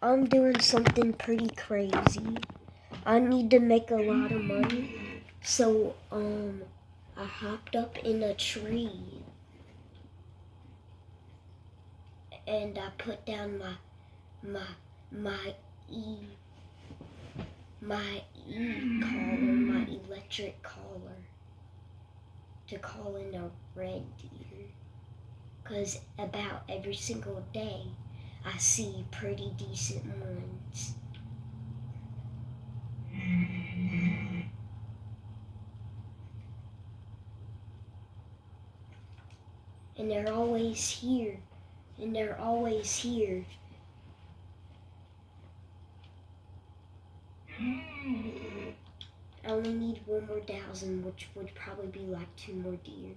I'm doing something pretty crazy. I need to make a lot of money, so I hopped up in a tree and I put down my e my collar, my electric collar, to call in a red deer. 'Cause about every single day I see pretty decent ones. And they're always here. And they're always here. I only need one more thousand, which would probably be like 2 more deer.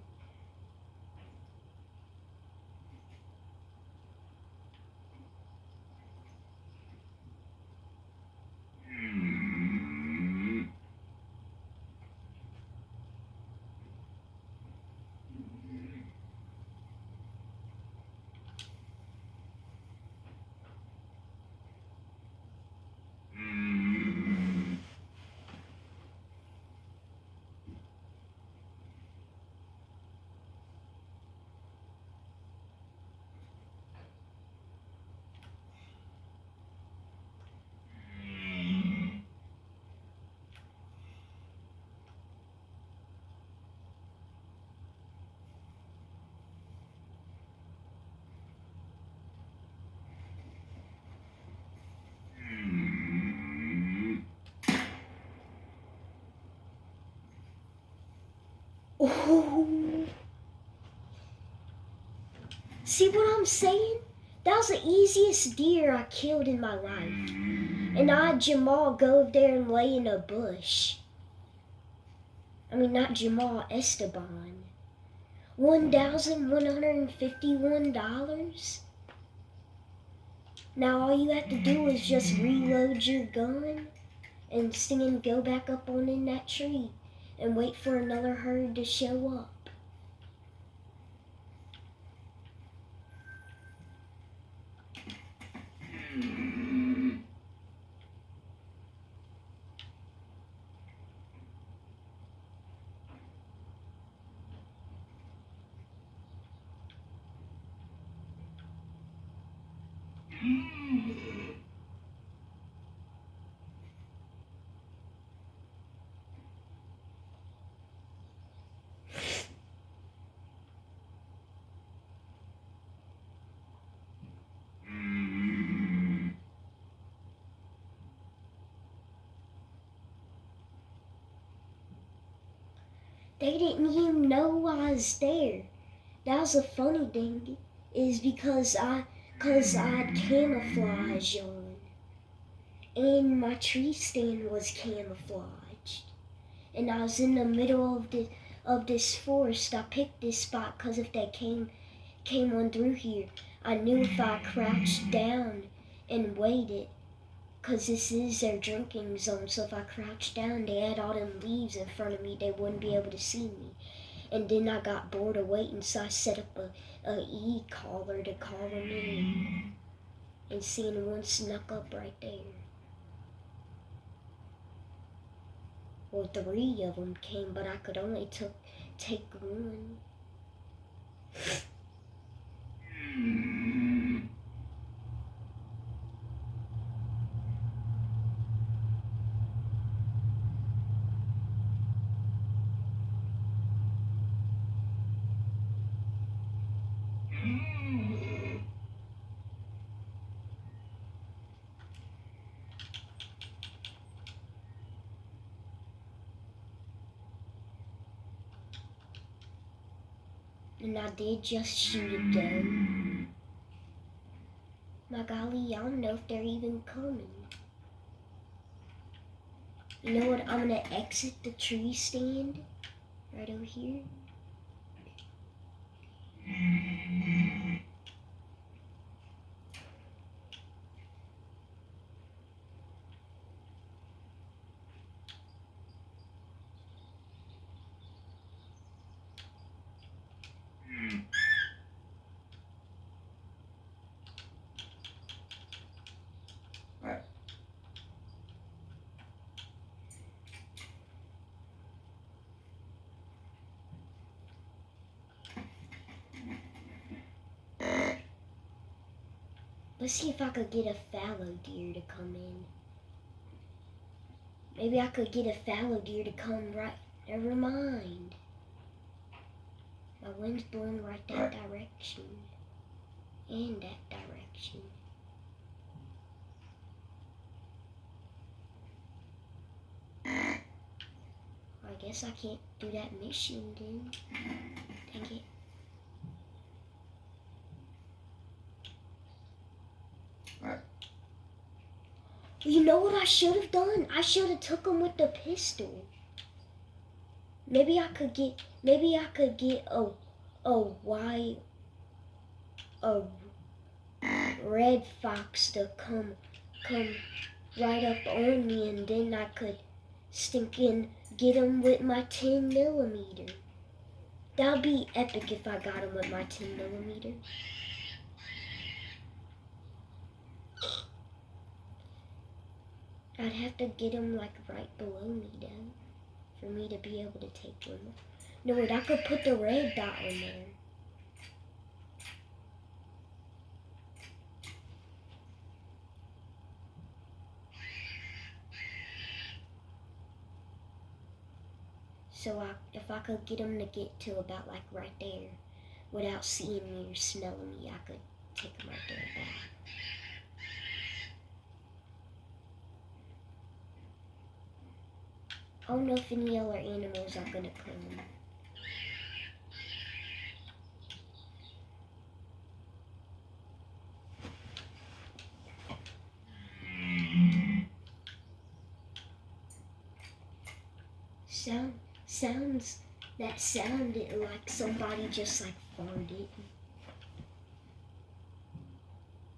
Oh! See what I'm saying? That was the easiest deer I killed in my life. And I had Jamal go over there and lay in a bush. I mean, not Jamal, Esteban. $1,151? Now all you have to do is just reload your gun and go back up on in that tree and wait for another herd to show up. They didn't even know I was there. That was the funny thing, is because I had camouflage on, and my tree stand was camouflaged, and I was in the middle of this forest. I picked this spot because if they came on through here, I knew if I crouched down and waited, because this is their drinking zone, so if I crouched down, they had all them leaves in front of me, they wouldn't be able to see me. And then I got bored of waiting, so I set up a e-collar to call them in. And seeing one snuck up right there. Well, 3 of them came, but I could only take one. And I did just shoot a doe. My golly, I don't know if they're even coming. You know what, I'm gonna exit the tree stand right over here. Let's see if I could get a fallow deer to come in. Maybe I could get a fallow deer to come right. Never mind. My wind's blowing right that direction. And that direction. I guess I can't do that mission then. Dang it. You know what I should have done? I should have took him with the pistol. Maybe I could get a red fox to come right up on me, and then I could get him with my 10mm. That would be epic if I got him with my 10mm. I'd have to get him like right below me though, for me to be able to take him. No wait, I could put the red dot in there. So if I could get him to get to about like right there, without seeing me or smelling me, I could take him right there back. I don't know if any other animals are gonna come. That sounded like somebody just like farted.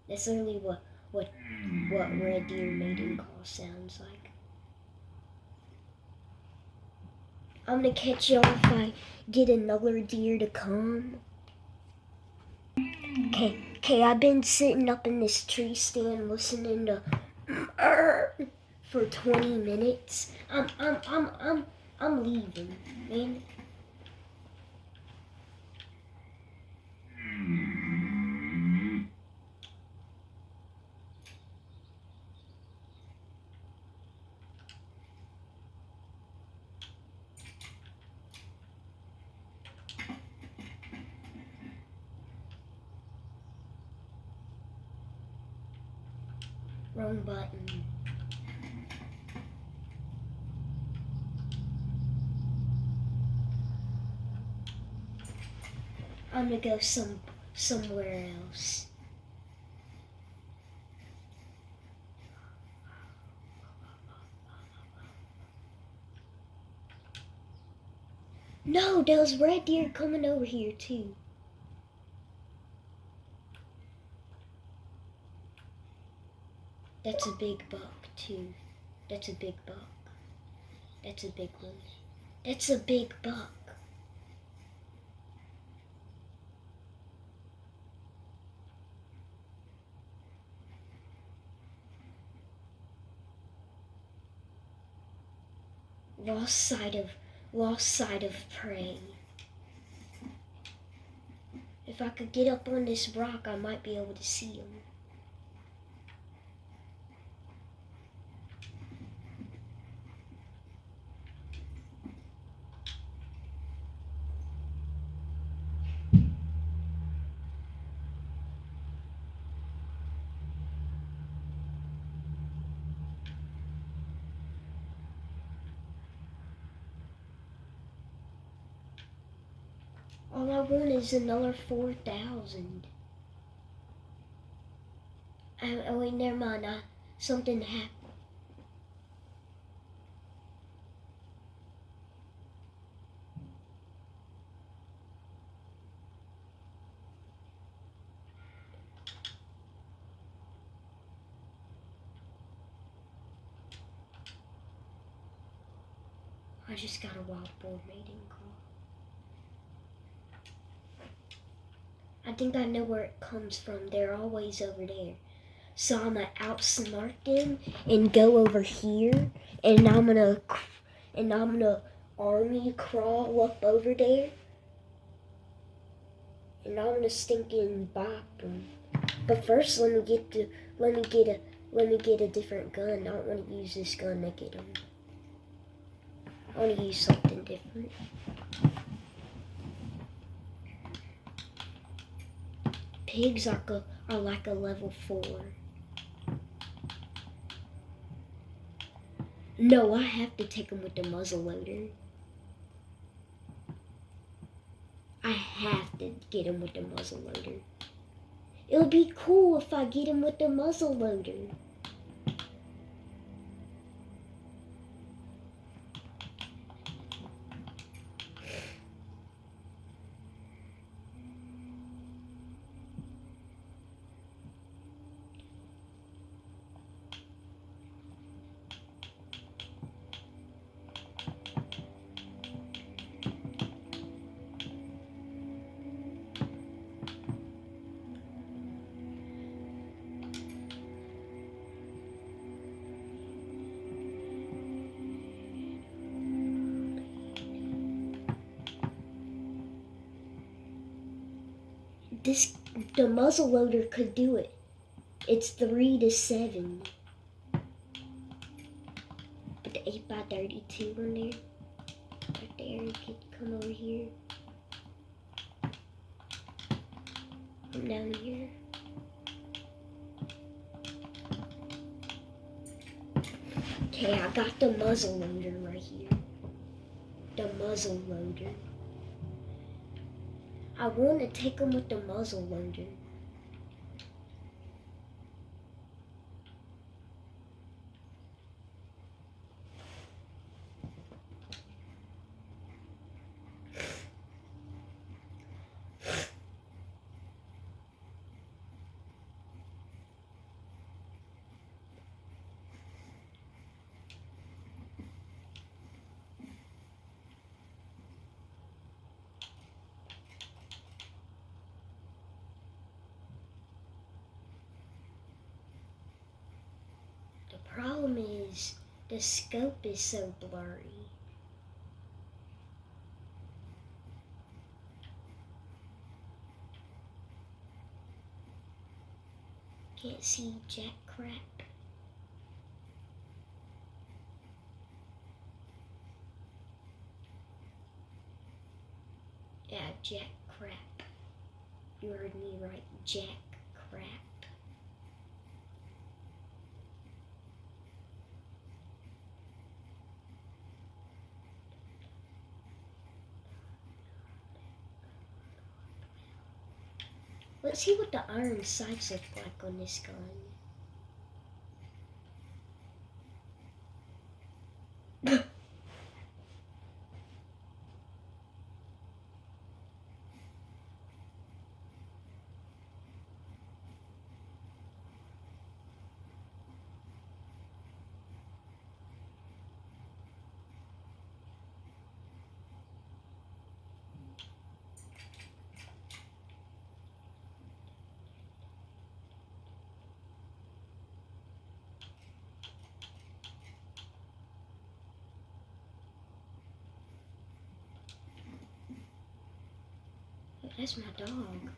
That's literally what red deer mating call sounds like. I'm gonna catch y'all if I get another deer to come. Okay, I've been sitting up in this tree stand listening to for 20 minutes. I'm leaving, man. Wrong button. I'm gonna go somewhere else. No, there's red deer coming over here too. That's a big buck too. That's a big buck. That's a big one. That's a big buck. Lost sight of prey. If I could get up on this rock, I might be able to see him. All I want is another 4,000. Oh wait, never mind. Something happened. I just got a wild boar mating call. I think I know where it comes from. They're always over there. So I'm gonna outsmart them and go over here, and I'm gonna army crawl up over there, and I'm gonna stinking bop them. But first, let me get a different gun. I don't want to use this gun to get them. I want to use something different. Pigs are like a level 4. No, I have to take them with the muzzle loader. I have to get him with the muzzle loader. It'll be cool if I get him with the muzzle loader. The muzzle loader could do it. It's 3 to 7. Put the 8x32 on there. Right there, you could come over here. Come down here. Okay, I got the muzzle loader right here. The muzzle loader. I want to take them with the muzzle loader. The problem is the scope is so blurry. Can't see jack crap. Yeah, jack crap. You heard me right, jack crap. Let's see what the iron sights look like on this gun. That's my dog.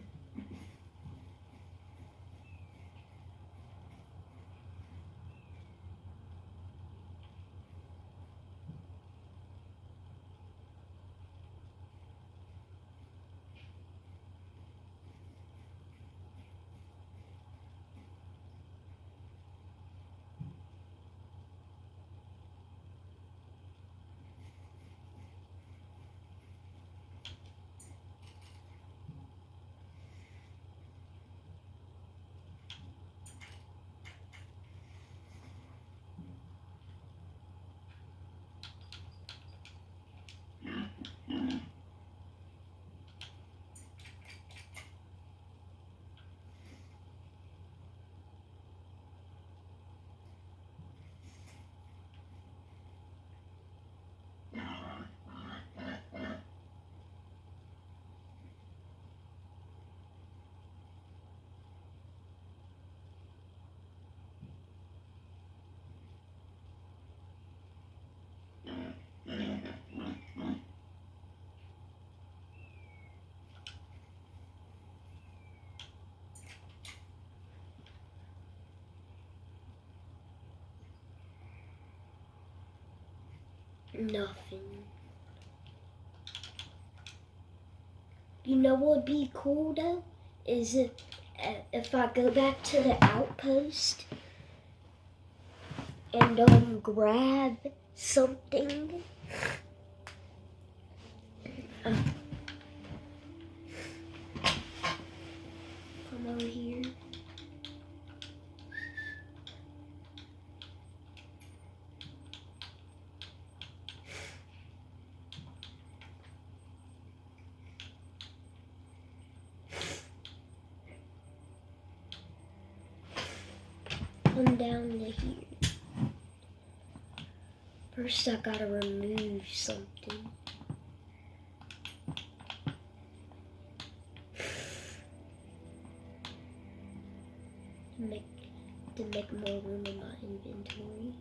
Nothing. You know what would be cool though? Is if I go back to the outpost and grab something. Come over here. Come down to here. First I gotta remove something. To make more room in my inventory.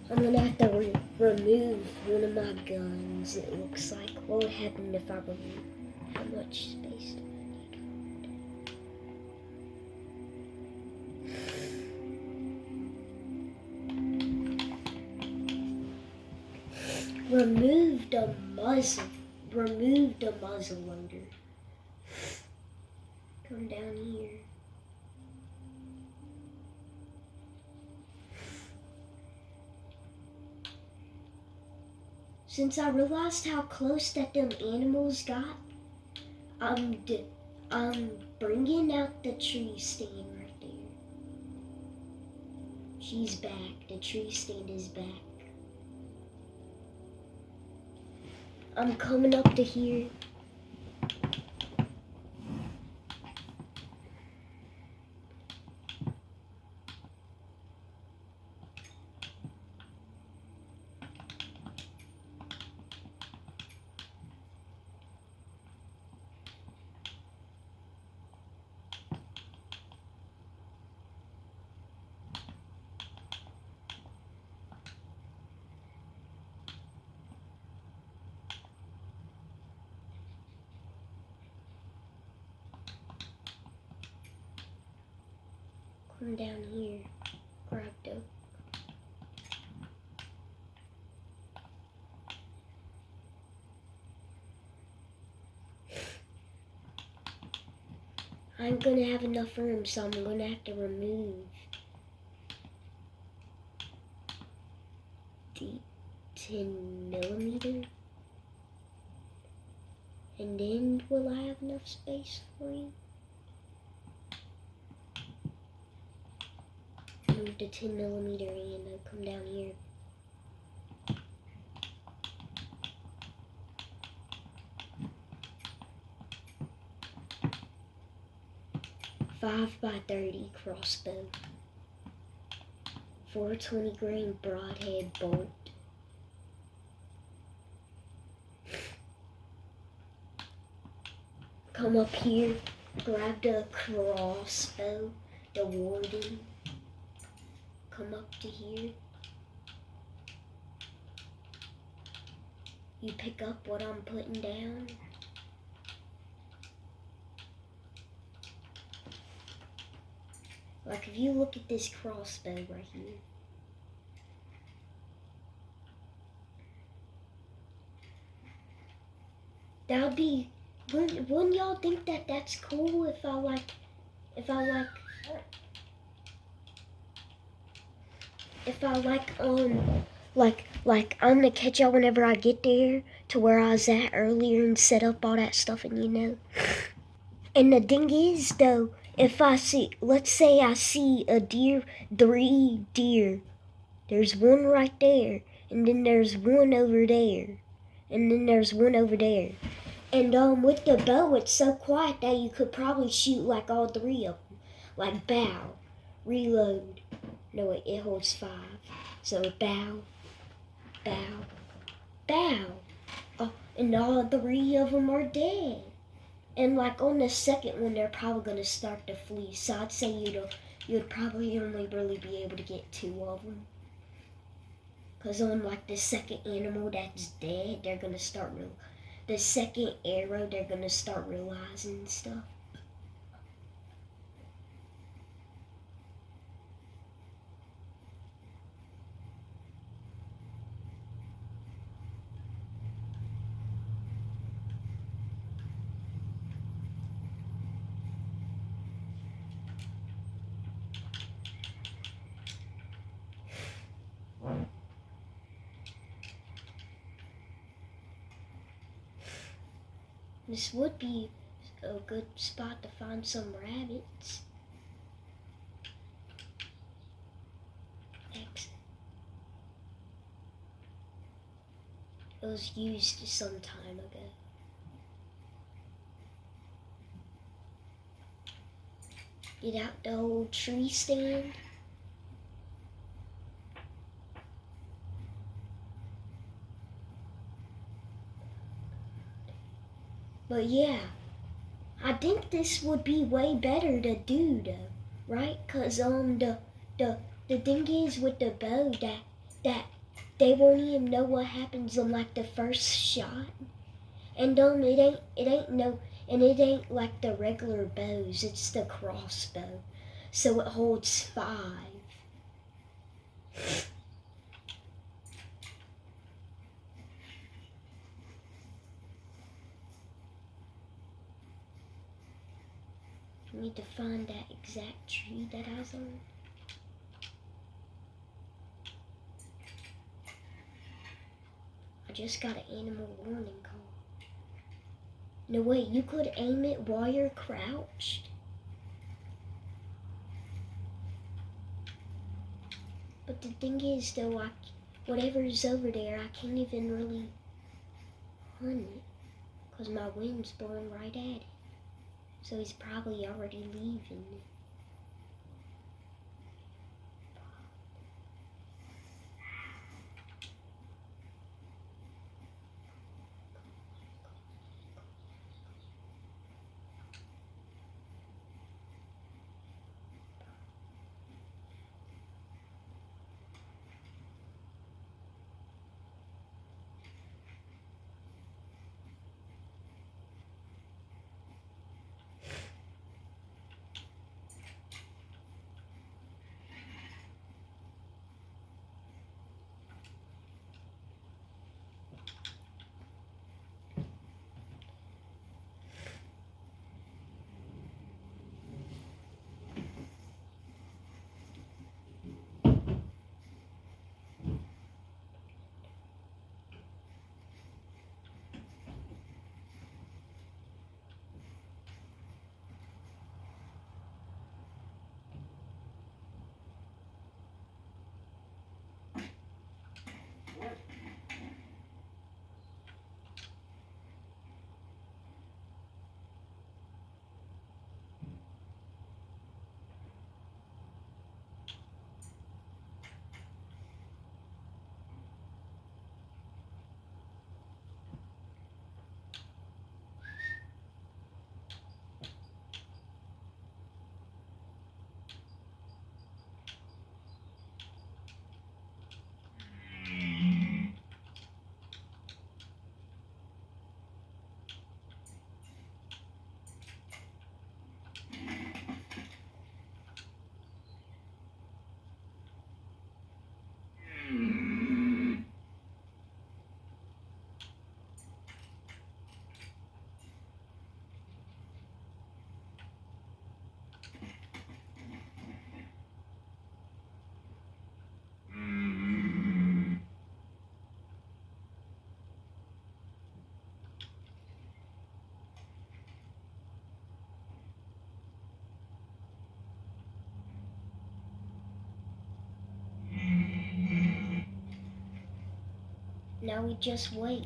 I'm gonna have to remove one of my guns, it looks like. What would happen if I remove? How much space do I need? Remove the muzzle. Remove the muzzle loader. Come down here. Since I realized how close that them animals got, I'm bringing out the tree stand right there. She's back. The tree stand is back. I'm coming up to here. Come down here. Grab the. I'm gonna have enough room, so I'm gonna have to remove the 10mm. And then will I have enough space for you? Move the 10mm and then come down here. .5x30 crossbow. 420 grain broadhead bolt. Come up here, grab the crossbow, the warden. Come up to here. You pick up what I'm putting down. Like if you look at this crossbow right here. That would be, wouldn't y'all think that that's cool if I I'm gonna catch y'all whenever I get there to where I was at earlier and set up all that stuff and you know. And the thing is though, if I see, let's say I see a deer, 3 deer, there's one right there, and then there's one over there, and then there's one over there. And with the bow, it's so quiet that you could probably shoot like all 3 of them. Like bow, reload. No, it holds 5. So bow, bow, bow. Oh, and all 3 of them are dead. And like on the second one, they're probably gonna start to flee. So I'd say you'd probably only really be able to get 2 of them. Cause on like the second animal that's dead, they're gonna start the second arrow, they're gonna start realizing stuff. This would be a good spot to find some rabbits. Exit. It was used some time ago. Get out the old tree stand. But yeah, I think this would be way better to do though, right? Cause the thing is with the bow that they won't even know what happens on like the first shot, and it ain't like the regular bows. It's the crossbow, so it holds 5. I need to find that exact tree that I was on. I just got an animal warning call. No, wait, you could aim it while you're crouched? But the thing is, though, whatever's over there, I can't even really hunt it. Because my wind's blowing right at it. So he's probably already leaving. Now we just wait.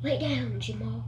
Lay down, Jamal.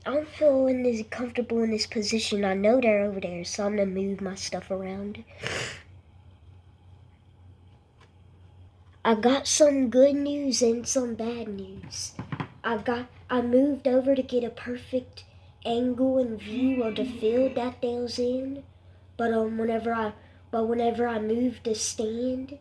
I'm feeling as comfortable in this position. I know they're over there, so I'm gonna move my stuff around. I got some good news and some bad news. I moved over to get a perfect angle and view of the field that they was in. But whenever I moved to stand,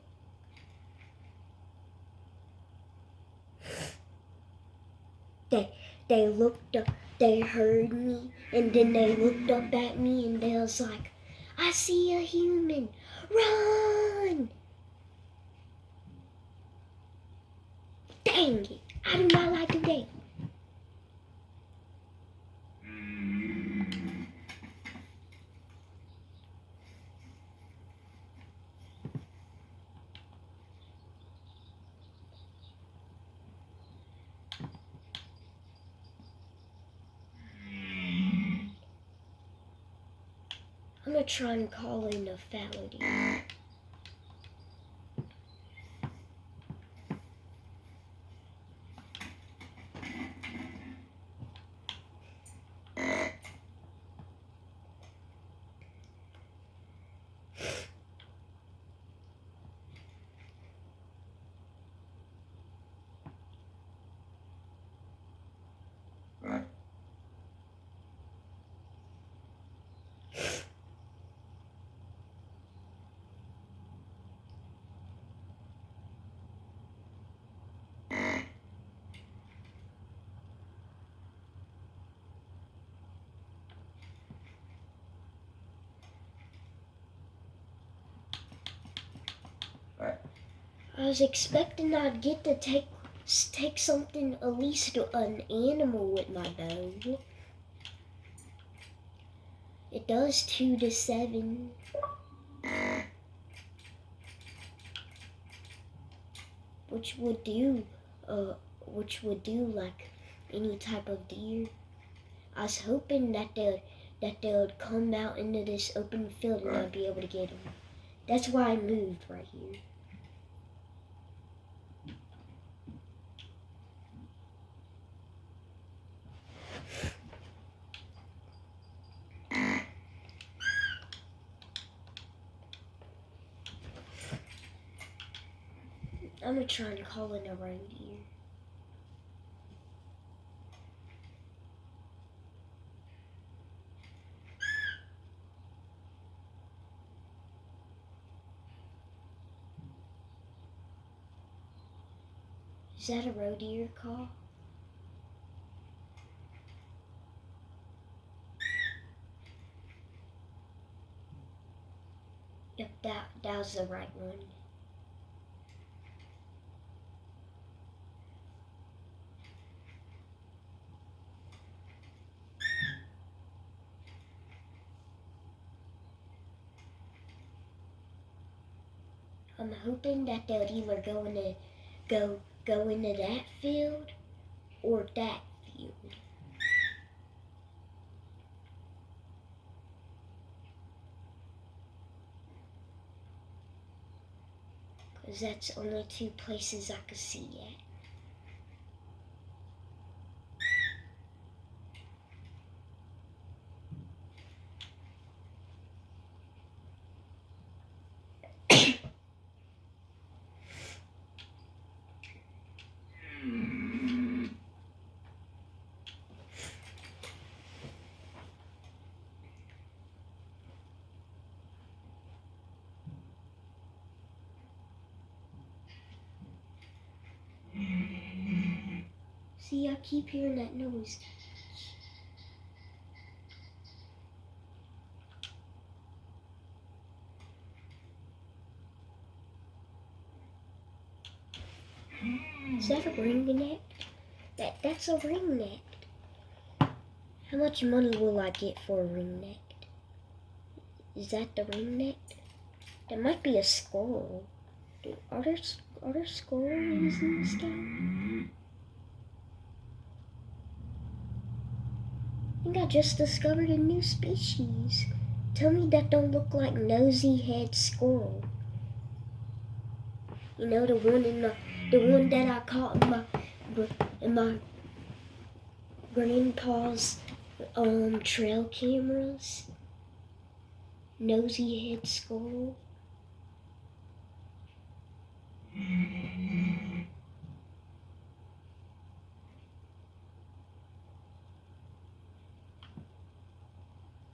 they looked up, they heard me, and then they looked up at me and they was like, "I see a human, run!" Dang it! I do not like today. I'm gonna try and call in a fallidy. I was expecting I'd get to take something, at least an animal with my bow. It does 2 to 7. Which would do like any type of deer. I was hoping that they would come out into this open field and I'd be able to get them. That's why I moved right here. I'm gonna try and call in a reindeer. Is that a roe deer call? Yep, that was the right one. I'm hoping that they'll either go into that field or that field. Because that's only 2 places I could see at. See, I keep hearing that noise. Is that a ringneck? That's a ringneck. How much money will I get for a ringneck? Is that the ringneck? That might be a squirrel. Are there squirrels in this game? I think I just discovered a new species. Tell me that don't look like nosy head squirrel. You know, the one that I caught in my grandpa's trail cameras. Nosy head squirrel.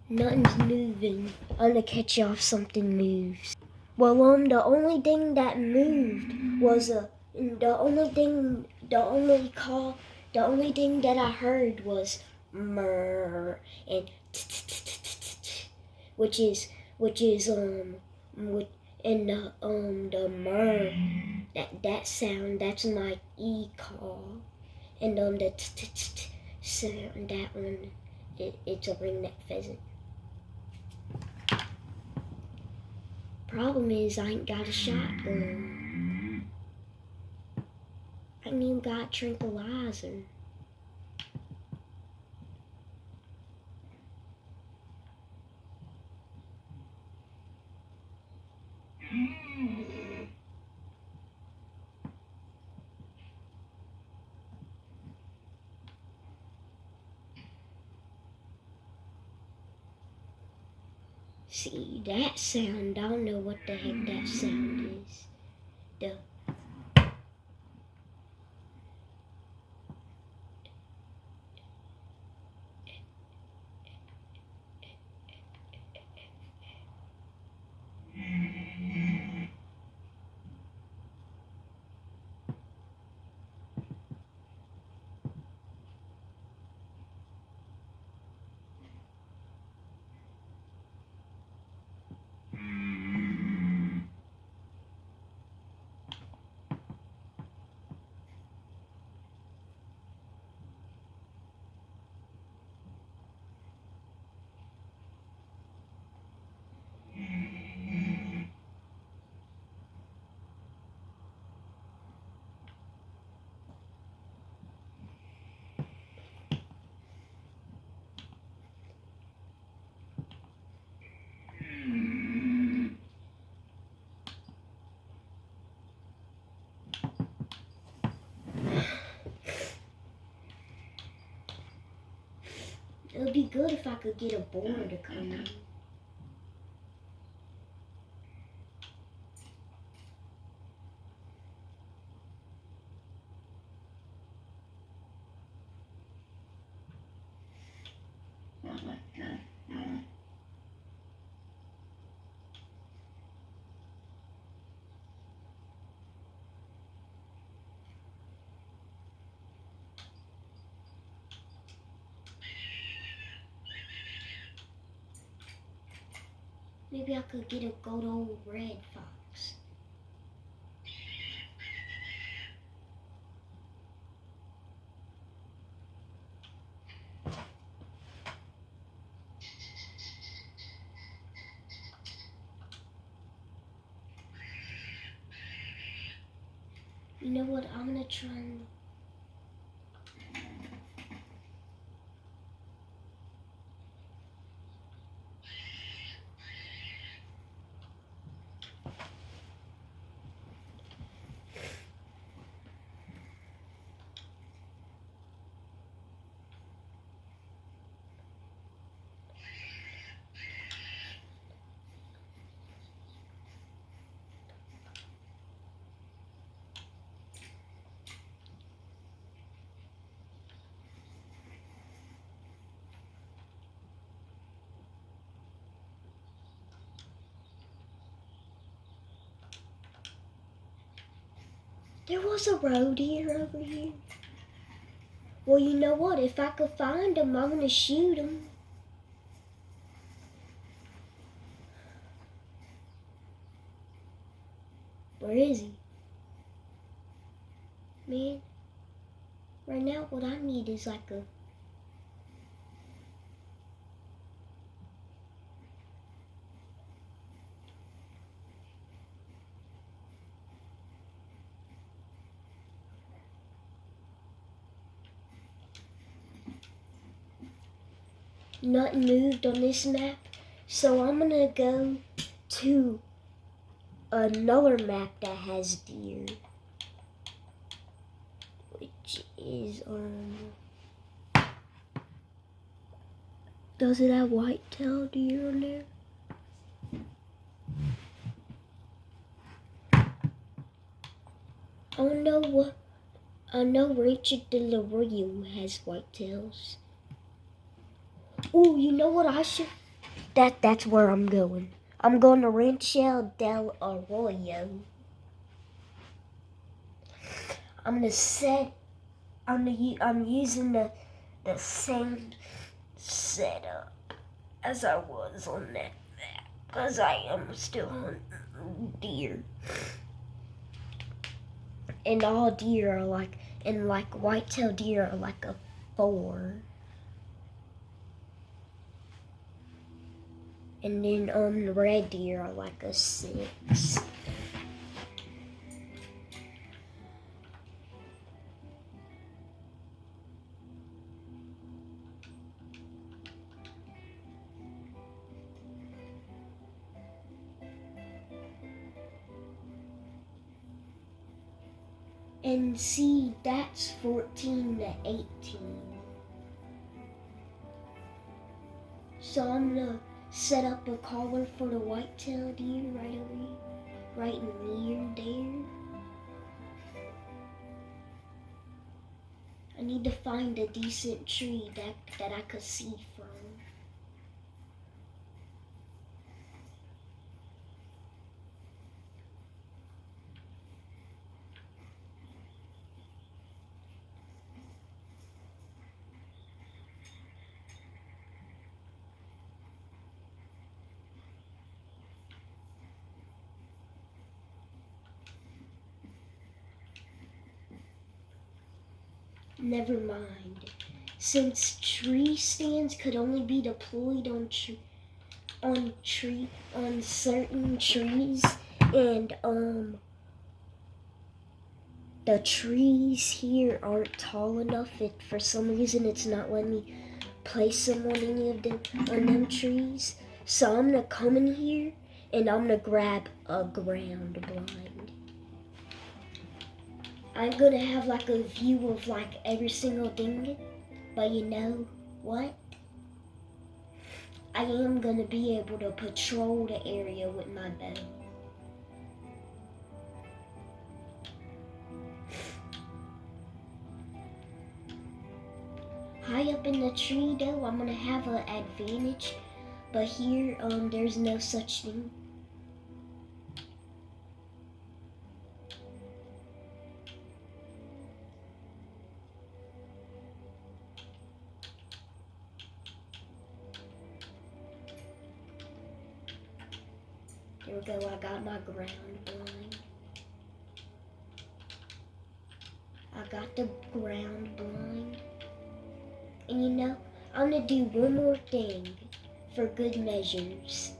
Nothing's moving. I'm gonna catch you if something moves. Well, the only thing that moved was the only thing that I heard was murr and which is and the murr that sound, that's my call, and the sound, that one, it's a ringneck pheasant. Problem is, I ain't got a shotgun. I ain't even got a tranquilizer. See, that sound, I don't know what the heck that sound is. It would be good if I could get a boar to come in. Maybe I could get a good old red fox. You know what, I'm gonna try and... There was a road over here. Well, you know what? If I could find him, I'm gonna shoot him. Where is he? Man, right now what I need is like a nothing moved on this map. So I'm gonna go to another map that has deer. Which is does it have white-tailed deer on there? Oh no, what? I know Rancho de la Rio has whitetails. Ooh, you know what I should? That's where I'm going. I'm going to Rancho del Arroyo. I'm using the same setup as I was on that map, because I am still hunting deer. And all deer are like, and like white-tailed deer are like a 4. And then the red deer are like a 6. And see, that's 14 to 18. So I'm gonna set up a collar for the white-tailed deer right over here, right near there. I need to find a decent tree that I could see from. Never mind. Since tree stands could only be deployed on certain trees, and the trees here aren't tall enough. For some reason it's not letting me place them on any of them trees. So I'm gonna come in here and I'm gonna grab a ground blind. I'm gonna have like a view of like every single thing, but you know what? I am gonna be able to patrol the area with my bow. High up in the tree though, I'm gonna have an advantage, but here there's no such thing. There we go, I got my ground blind. I got the ground blind. And you know, I'm gonna do one more thing for good measures.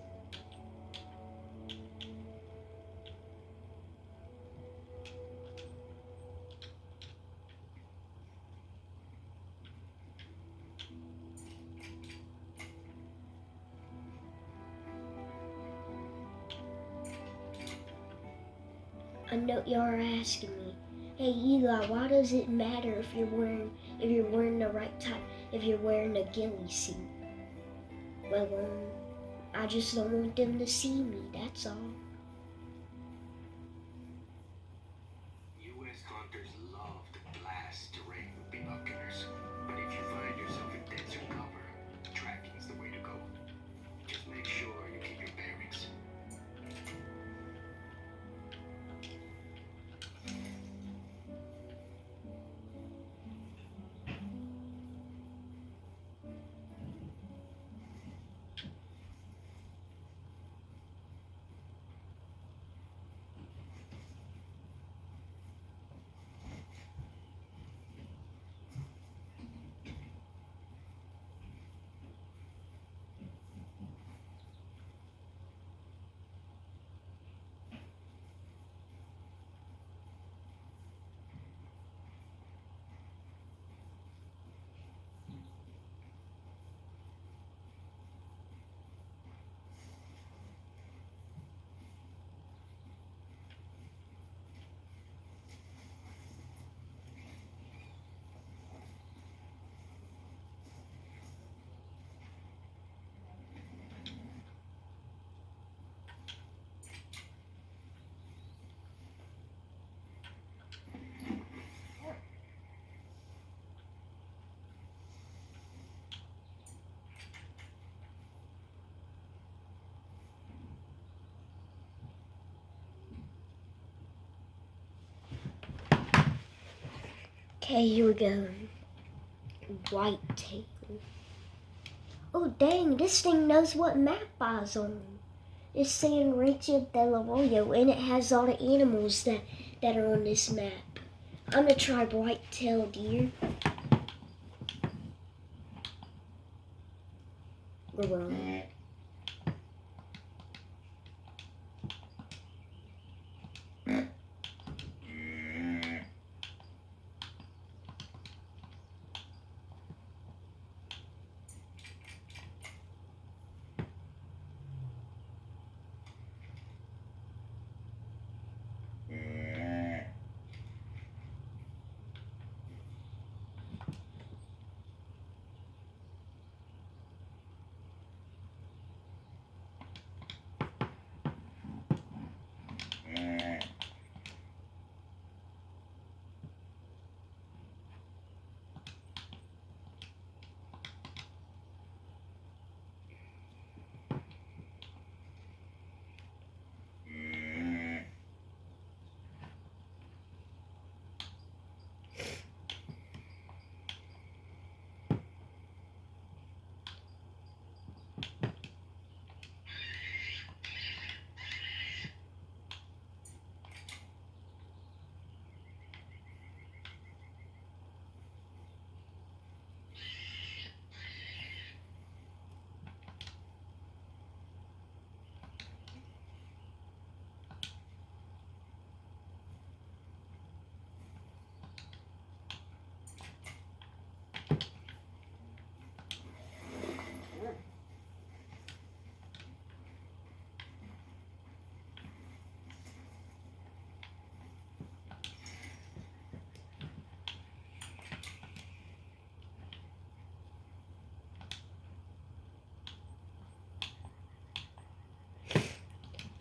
I know y'all are asking me, hey Eli, why does it matter if you're wearing the right type, if you're wearing a ghillie suit? Well, I just don't want them to see me, that's all. U.S. hunters love to blast terrain with binoculars, but if you find yourself in denser cover, tracking's the way to go. Just make sure you keep your bearings. Okay, here we go. Whitetail. Oh dang, this thing knows what map I was on. It's saying Rancho del Arroyo, and it has all the animals that are on this map. I'm gonna try white-tailed deer. Gorilla.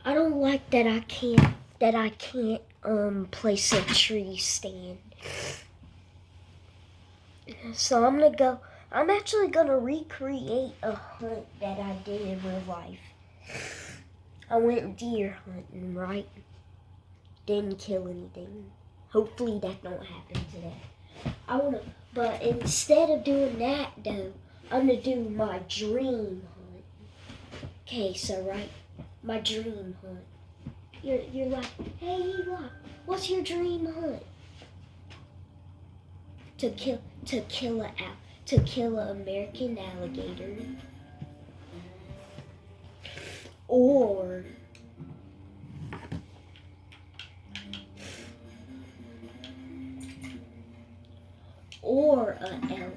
I don't like that I can't place a tree stand. So I'm actually gonna recreate a hunt that I did in real life. I went deer hunting, right? Didn't kill anything. Hopefully that don't happen today. But instead of doing that though, I'm gonna do my dream hunt. Okay, so right, my dream hunt. You're like, hey Eli, what's your dream hunt? To kill an American alligator, or an elk.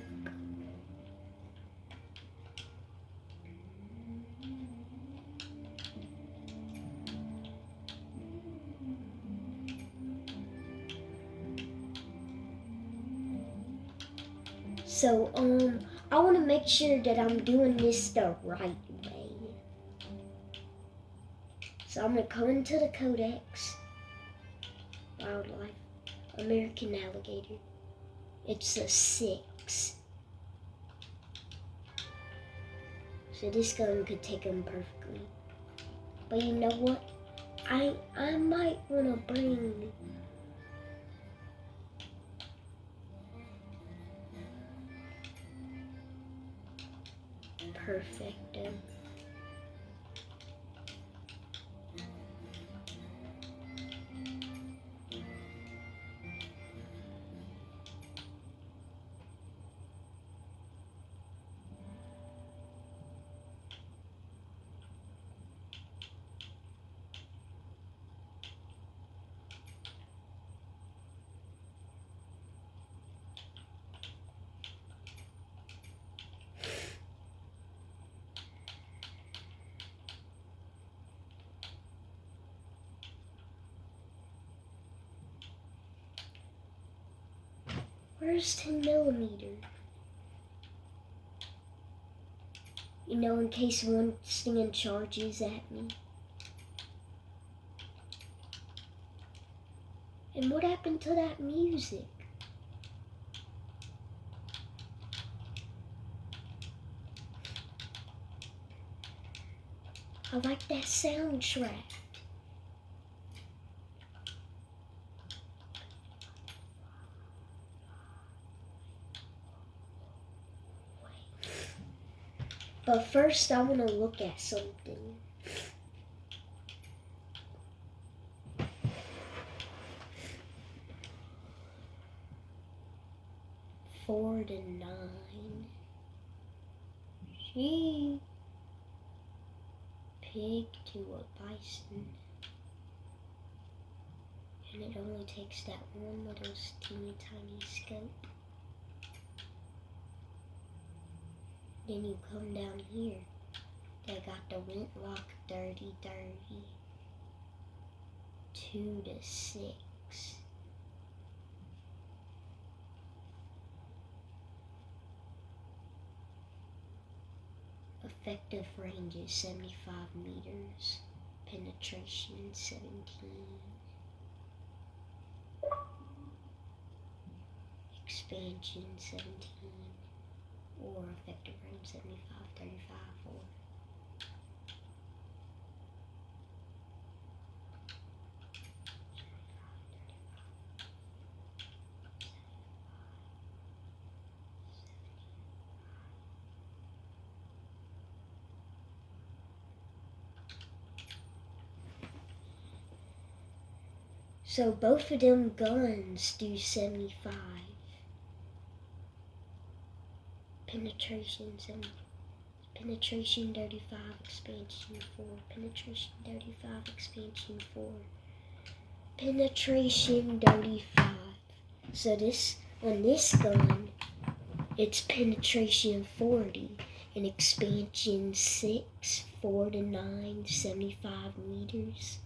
So I want to make sure that I'm doing this the right way. So I'm gonna go into the Codex, wildlife, American alligator. It's a 6. So this gun could take him perfectly. But you know what? I might wanna bring Perfecto. Where's 10mm? You know, in case one stand charges at me. And what happened to that music? I like that soundtrack. But first, I want to look at something. Four to 9. She pig to a bison. And it only takes that one little teeny tiny scope. Then you come down here. They got the Wintlock Dirty. 2 to 6. Effective range is 75 meters. Penetration 17. Expansion 17. Or effective range 75, 35, or so both of them guns do 75. Penetration 7. Penetration 35, expansion 4. Penetration 35, expansion 4. Penetration 35. So this, on this gun, it's penetration 40 and expansion 6, 4 to 9, 75 meters.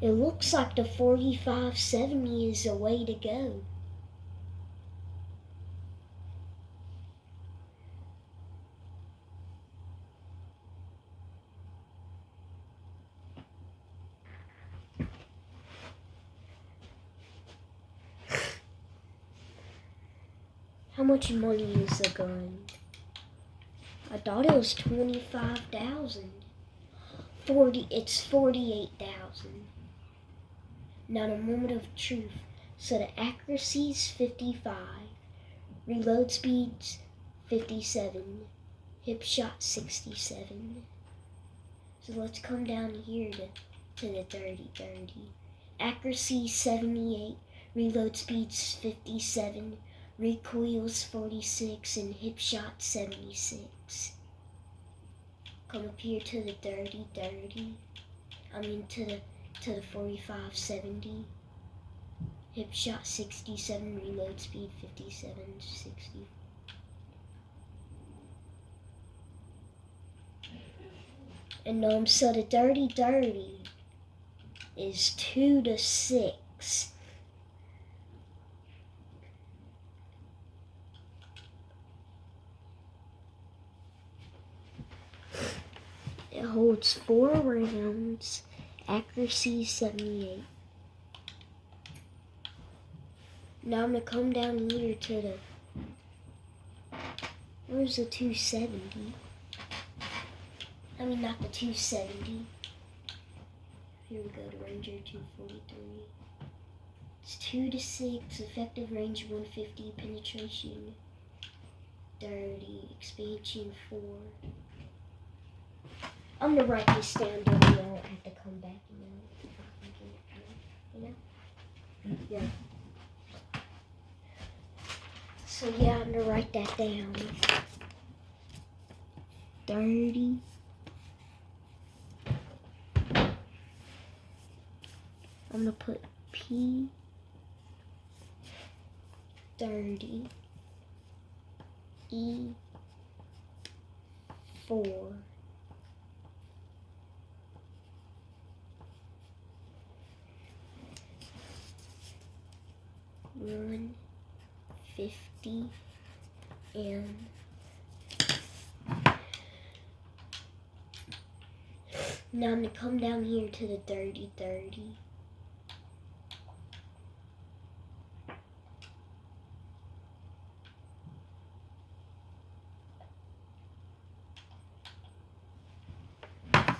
It looks like the 45-70 is the way to go. How much money is the gun? I thought it was 25,000. It's 48,000. Now the moment of truth. So the accuracy's 55, reload speed's 57, hip shot 67. So let's come down here to the 30. Accuracy 78, reload speed's 57, recoil's 46, and hip shot 76. Come up here to the 30. I mean to the 45-70. Hip shot 67, reload speed 57, 60. And so the 30 is 2 to 6. It holds 4 rounds, accuracy 78. Now I'm gonna come down here to the, where's the 270? I mean not the 270. Here we go to Ranger 243. It's 2 to 6, effective range 150, penetration 30, expansion 4. I'm gonna write this down, then we don't have to come back, you know? Yeah. So yeah, I'm gonna write that down. 30. I'm gonna put P 30 E 4 150 and now I'm gonna come down here to the 30.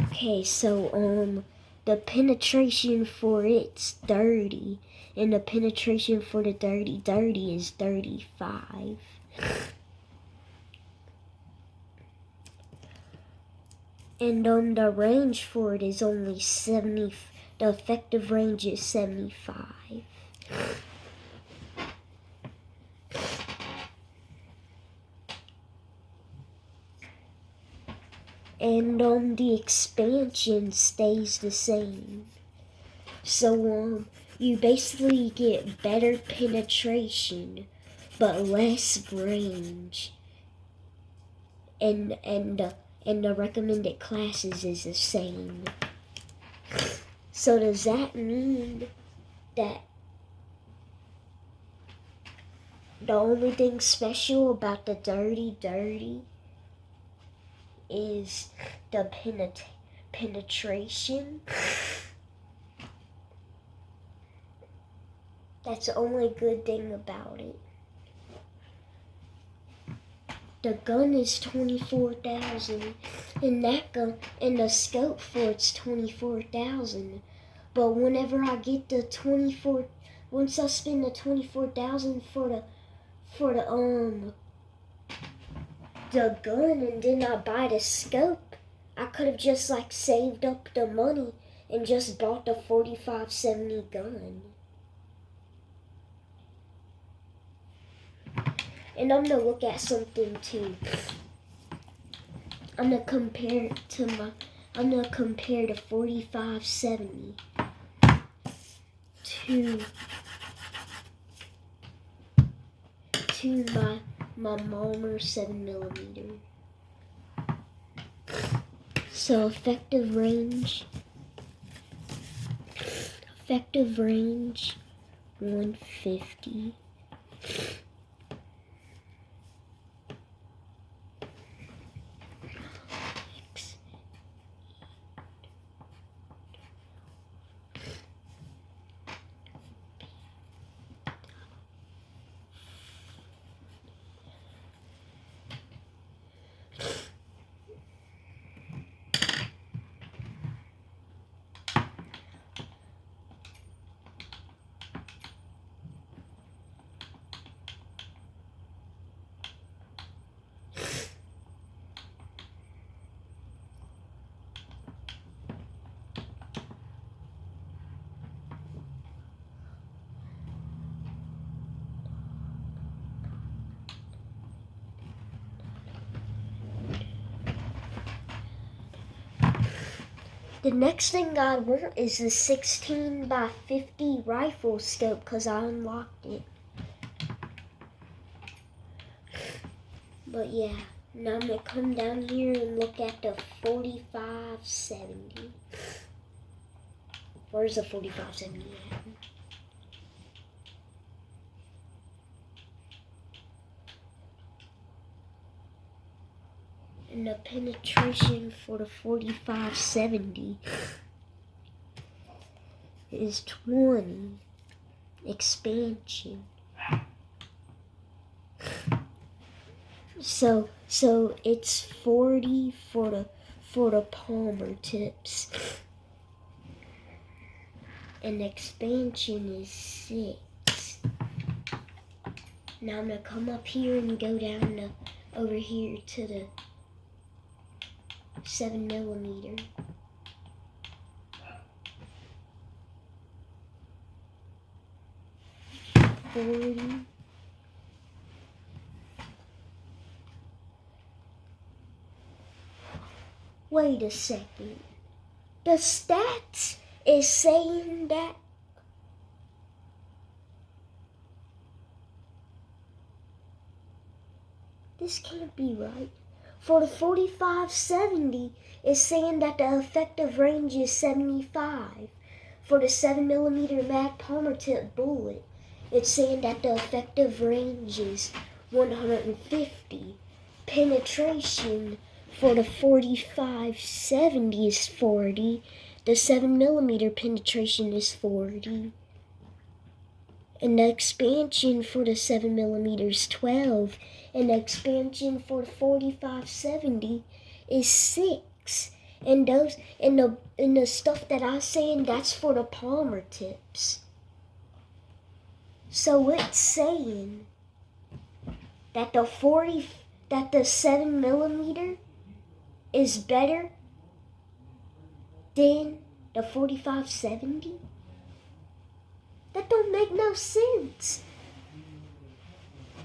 Okay, so the penetration for it's 30, and the penetration for the dirty is 35. And the range for it is only 70. The effective range is 75. And the expansion stays the same. So you basically get better penetration, but less range. And the recommended classes is the same. So does that mean that the only thing special about the dirty is the penetration? That's the only good thing about it. The gun is 24,000, and that gun and the scope for it's 24,000. But whenever I get the 24, once I spend the 24,000 for the gun, and then I buy the scope, I could have just like saved up the money and just bought the 4570 gun. And I'm gonna look at something too. I'm gonna compare the 4570 to my Malmer 7mm. So effective range 150. The next thing I want is the 16x50 rifle scope because I unlocked it. But yeah, now I'm going to come down here and look at the 4570. Where's the 4570 at? And the penetration for the 4570 is 20. Expansion. So it's 40 for the palmer tips. And expansion is 6. Now I'm gonna come up here and go down over here to the 7mm. Wait a second. The stats is saying that this can't be right. For the 4570, it's saying that the effective range is 75. For the 7mm mag palmer tip bullet, it's saying that the effective range is 150. Penetration for the 4570 is 40. The 7mm penetration is 40. And the expansion for the 7mm is 12. And the expansion for the 4570 is 6. And the stuff that I saying, that's for the palmer tips. So it's saying that the 7mm is better than the 45-70? That don't make no sense.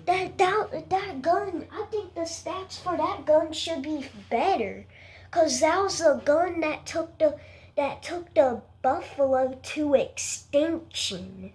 That gun, I think the stats for that gun should be better, cause that was a gun that took the buffalo to extinction.